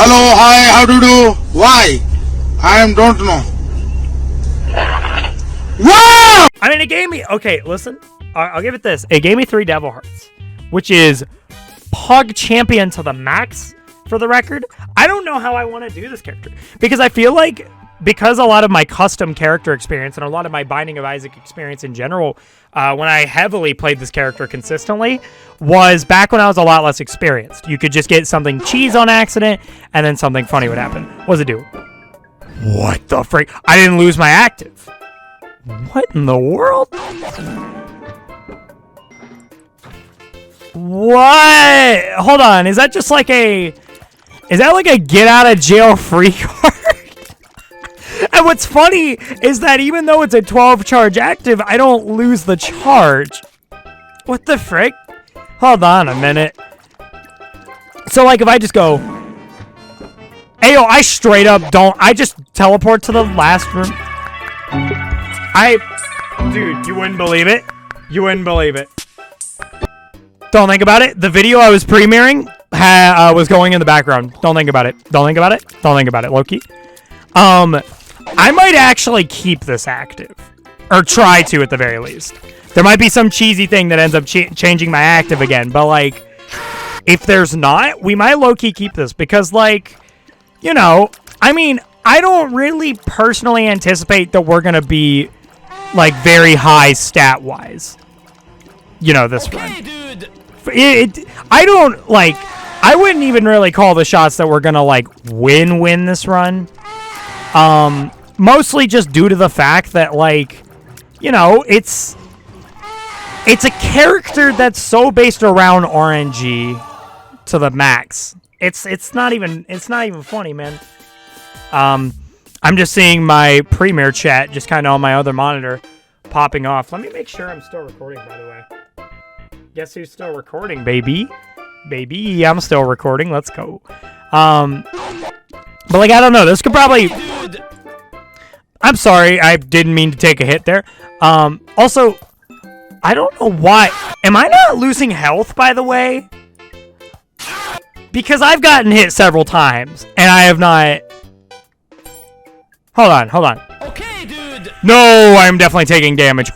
Hello, hi, how do you do? Why? Don't know. Wow! I mean, it gave me... Okay, listen. I'll give it this. It gave me 3 Devil Hearts, which is Pug Champion to the max, for the record. I don't know how I want to do this character, because I feel like, because a lot of my custom character experience and a lot of my Binding of Isaac experience in general, when I heavily played this character consistently, was back when I was a lot less experienced. You could just get something cheese on accident, and then something funny would happen. What does it do? What the frick? I didn't lose my active. What in the world? What? Hold on. Is that just like a... Is that like a get out of jail free card? And what's funny is that even though it's a 12 charge active, I don't lose the charge. What the frick? Hold on a minute. So like if I just go... Ayo, I straight up don't... I just teleport to the last room. Dude, you wouldn't believe it. You wouldn't believe it. Don't think about it. The video I was premiering was going in the background. Don't think about it. Don't think about it. Don't think about it, Loki. I might actually keep this active. Or try to, at the very least. There might be some cheesy thing that ends up changing my active again. But, like, if there's not, we might low-key keep this. Because, like, you know, I mean, I don't really personally anticipate that we're going to be, like, very high stat-wise. You know, this run. Dude. I don't, like, I wouldn't even really call the shots that we're going to, like, win this run. Mostly just due to the fact that, like, you know, it's a character that's so based around RNG to the max. It's not even funny, man. I'm just seeing my premiere chat just kind of on my other monitor popping off. Let me make sure I'm still recording, by the way. Guess who's still recording, baby? Baby, I'm still recording. Let's go. But, like, I don't know. This could probably... I'm sorry. I didn't mean to take a hit there. Also, I don't know why. Am I not losing health, by the way? Because I've gotten hit several times, and I have not... Hold on. Okay, dude. No, I'm definitely taking damage.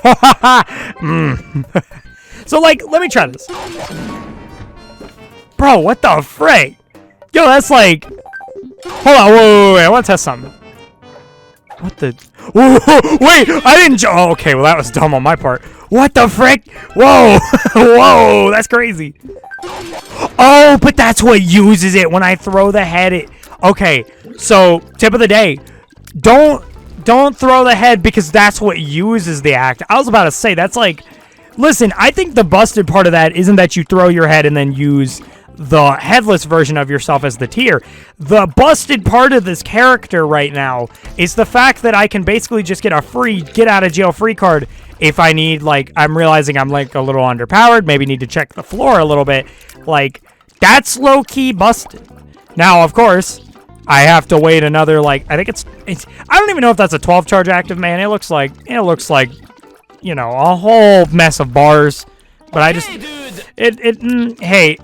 So, like, let me try this. Bro, what the frick? Yo, that's like... Hold on, wait. I want to test something. What the... Whoa, wait, I didn't... Oh, okay, well, that was dumb on my part. What the frick? Whoa. Whoa, that's crazy. Oh, but that's what uses it when I throw the head. Okay, so, tip of the day. Don't throw the head because that's what uses the act. I was about to say, that's like... Listen, I think the busted part of that isn't that you throw your head and then use the headless version of yourself as the tier. The busted part of this character right now is the fact that I can basically just get a free get-out-of-jail-free card if I need, like, I'm realizing I'm, like, a little underpowered, maybe need to check the floor a little bit. Like, that's low-key busted. Now, of course, I have to wait another, like, I think it's I don't even know if that's a 12 charge active, man. It looks like, you know, a whole mess of bars. But I just, hey,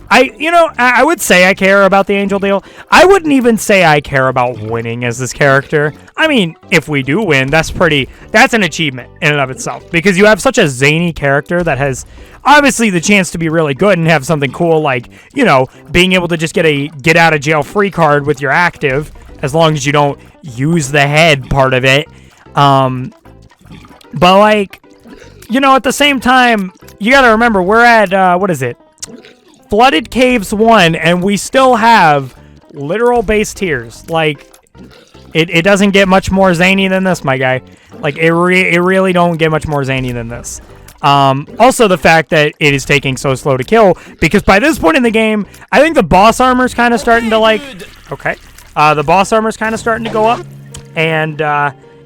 I would say I care about the Angel deal. I wouldn't even say I care about winning as this character. I mean, if we do win, that's an achievement in and of itself. Because you have such a zany character that has obviously the chance to be really good and have something cool like, you know, being able to just get a get out of jail free card with your active, as long as you don't use the head part of it. But, like, you know, at the same time, you gotta remember, we're at, what is it? Flooded Caves 1, and we still have literal base tiers. Like, it doesn't get much more zany than this, my guy. Like, it really don't get much more zany than this. Also, the fact that it is taking so slow to kill, because by this point in the game, I think the boss armor's kind of starting to, like... Okay. The boss armor's kind of starting to go up, and,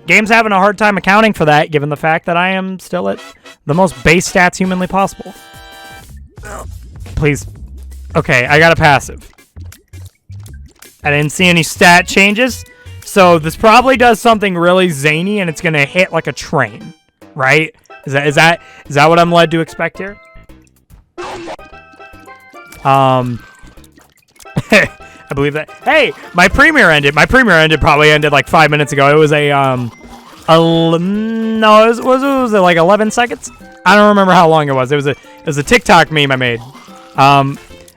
game's having a hard time accounting for that, given the fact that I am still at the most base stats humanly possible. Please. Okay, I got a passive. I didn't see any stat changes, so this probably does something really zany, and it's gonna hit like a train, right? Is that what I'm led to expect here? I believe that. Hey, my premiere ended. My premiere probably ended like 5 minutes ago. It was no, it was like 11 seconds. I don't remember how long it was. It was a TikTok meme I made.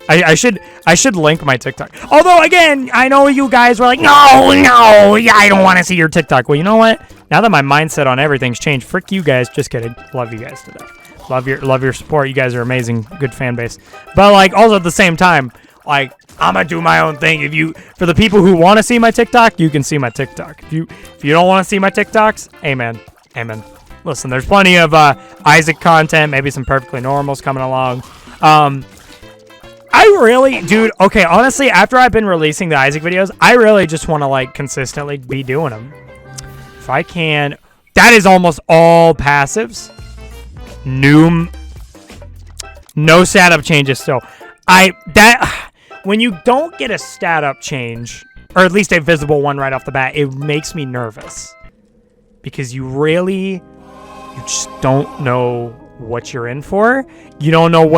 I should link my TikTok. Although again, I know you guys were like, no, yeah, I don't want to see your TikTok. Well, you know what? Now that my mindset on everything's changed, frick you guys. Just kidding. Love you guys to death. Love your support. You guys are amazing. Good fan base. But like also at the same time, like I'm gonna do my own thing. For the people who want to see my TikTok, you can see my TikTok. If you don't want to see my TikToks, amen. Listen, there's plenty of Isaac content, maybe some Perfectly Normals coming along. I really, dude, okay, honestly, after I've been releasing the Isaac videos, I really just want to, like, consistently be doing them. If I can, that is almost all passives. No stat up changes still. When you don't get a stat up change, or at least a visible one right off the bat, it makes me nervous. Because you just don't know what you're in for. You don't know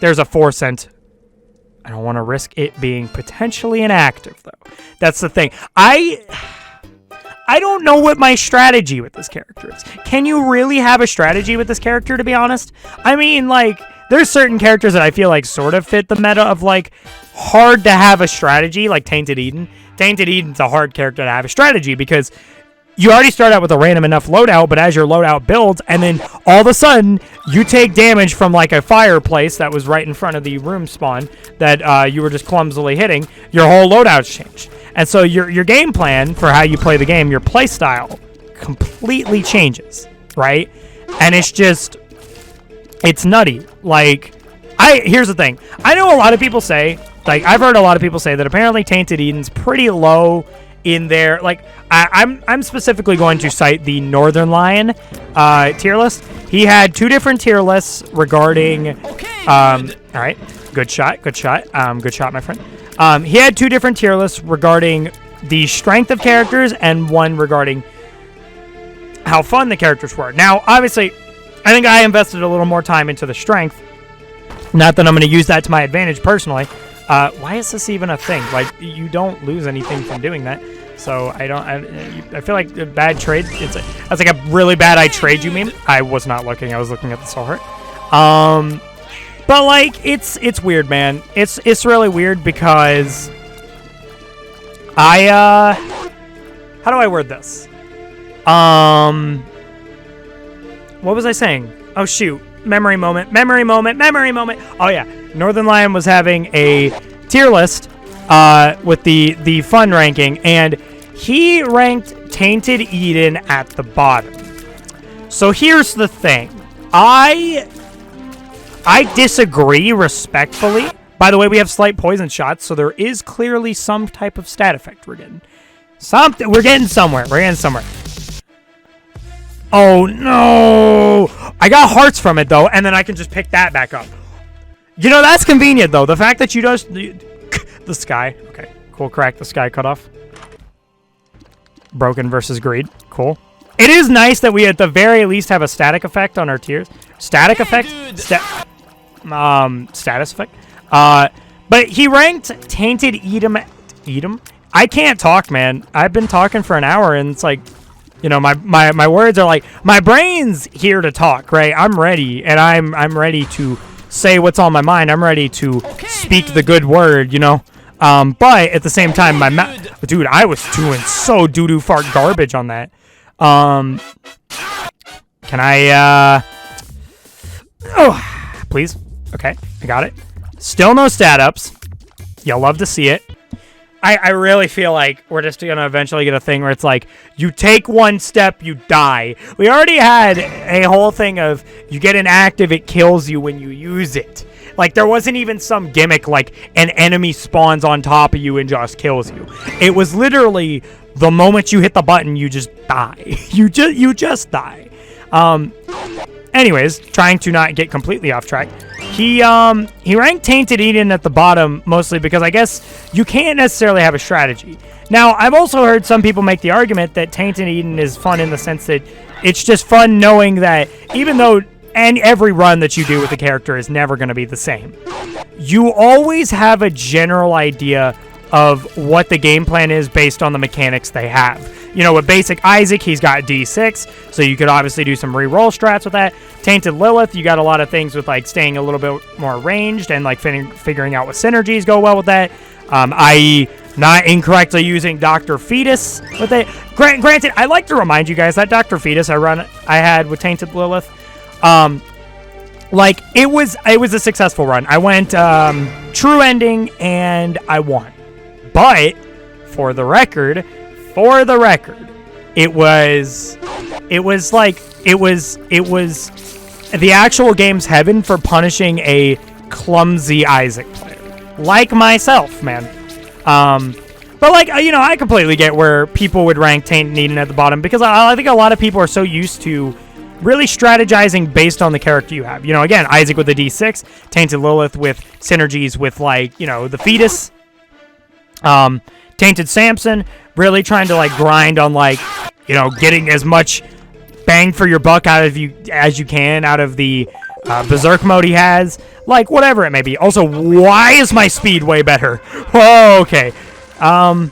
there's a 4-cent. I don't want to risk it being potentially inactive, though. That's the thing. I don't know what my strategy with this character is. Can you really have a strategy with this character, to be honest? I mean, like, there's certain characters that I feel like sort of fit the meta of, like, hard to have a strategy, like Tainted Eden. Tainted Eden's a hard character to have a strategy because you already start out with a random enough loadout, but as your loadout builds, and then all of a sudden, you take damage from like a fireplace that was right in front of the room spawn that you were just clumsily hitting, your whole loadout's changed. And so your game plan for how you play the game, your play style, completely changes, right? And it's nutty. Like, here's the thing. I know a lot of people say, like, I've heard a lot of people say that apparently Tainted Eden's pretty low in there. Like, I'm specifically going to cite the Northern Lion tier list. He had 2 different tier lists regarding all right, good shot, my friend. He had 2 different tier lists regarding the strength of characters and one regarding how fun the characters were. Now, obviously, I think I invested a little more time into the strength. Not that I'm going to use that to my advantage personally. Why is this even a thing? Like, you don't lose anything from doing that. So I feel like a bad trade. That's like a really bad I trade you meme. I was not looking. I was looking at the soul heart. But like it's weird, man. It's really weird because how do I word this? What was I saying? Oh shoot. Memory moment. Oh yeah. Northern Lion was having a tier list with the fun ranking, and he ranked Tainted Eden at the bottom. So here's the thing. I disagree respectfully. By the way, we have slight poison shots, so there is clearly some type of stat effect we're getting. We're getting somewhere. Oh no! I got hearts from it though, and then I can just pick that back up. You know, that's convenient though. The fact that you just the sky. Okay, cool. Crack the sky cutoff. Broken versus greed. Cool. It is nice that we at the very least have a static effect on our tiers. Static effect? Status effect. But he ranked Tainted Eden. I can't talk, man. I've been talking for an hour, and it's like, you know, my words are like, my brain's here to talk, right? I'm ready, and I'm ready to say what's on my mind. I'm ready to speak the good word, you know? But at the same time, dude, I was doing so doo-doo fart garbage on that. Can I, oh, please? Okay, I got it. Still no stat ups. You'll love to see it. I really feel like we're just going to eventually get a thing where it's like, you take one step, you die. We already had a whole thing of, you get inactive, it kills you when you use it. Like, there wasn't even some gimmick like an enemy spawns on top of you and just kills you. It was literally the moment you hit the button, you just die. you just die. Anyways, trying to not get completely off track. He ranked Tainted Eden at the bottom mostly because I guess you can't necessarily have a strategy. Now, I've also heard some people make the argument that Tainted Eden is fun in the sense that it's just fun knowing that even though every run that you do with the character is never going to be the same, you always have a general idea of what the game plan is based on the mechanics they have. You know, with basic Isaac, he's got D6, so you could obviously do some re-roll strats with that. Tainted Lilith, you got a lot of things with, like, staying a little bit more ranged and, like, figuring out what synergies go well with that, i.e., not incorrectly using Dr. Fetus with it. Granted, I like to remind you guys that Dr. Fetus I had with Tainted Lilith, like, it was a successful run. I went true ending, and I won. But, for the record, it was the actual game's heaven for punishing a clumsy Isaac player. Like myself, man. But, like, you know, I completely get where people would rank Taint and Eden at the bottom, because I think a lot of people are so used to really strategizing based on the character you have. You know, again, Isaac with the D6, Tainted Lilith with synergies with, like, you know, the Fetus, Tainted Samson, really trying to, like, grind on, like, you know, getting as much bang for your buck out of you as you can out of the Berserk mode he has, like, whatever it may be. Also, why is my speed way better? Oh, okay. Am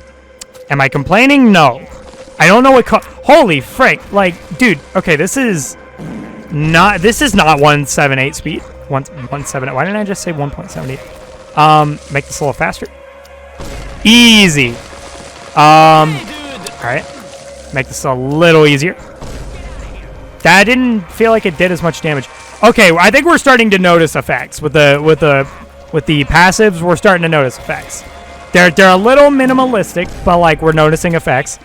I complaining? No. I don't know what holy frick, like, dude, okay, this is not 178 speed. 178. Why didn't I just say 1.78? Make this a little faster. Easy. All right. Make this a little easier. That didn't feel like it did as much damage. Okay, I think we're starting to notice effects with the passives. We're starting to notice effects. They're a little minimalistic, but, like, we're noticing effects.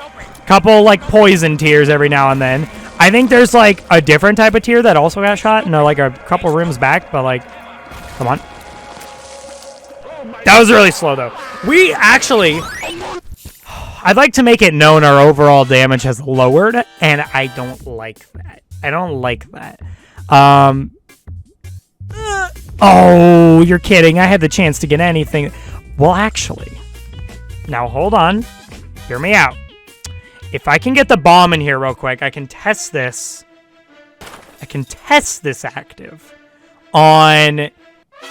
Couple, like, poison tears every now and then. I think there's, like, a different type of tear that also got shot, and like a couple rooms back, but, like, come on. That was really slow, though. We actually, I'd like to make it known our overall damage has lowered, and I don't like that. I don't like that. Oh, you're kidding. I had the chance to get anything. Well, actually, now hold on. Hear me out. If I can get the bomb in here real quick, I can test this. I can test this active on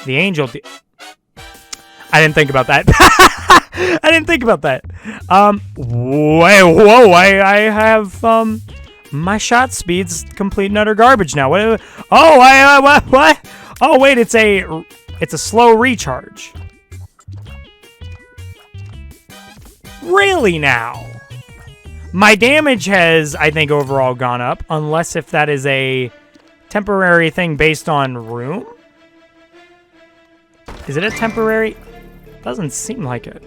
the angel. I didn't think about that. I didn't think about that. Whoa, I have, my shot speed's complete and utter garbage now. What? Oh, what? Oh, wait, it's a slow recharge. Really now? My damage has, I think, overall gone up, unless if that is a temporary thing based on room? Is it a temporary? Doesn't seem like it.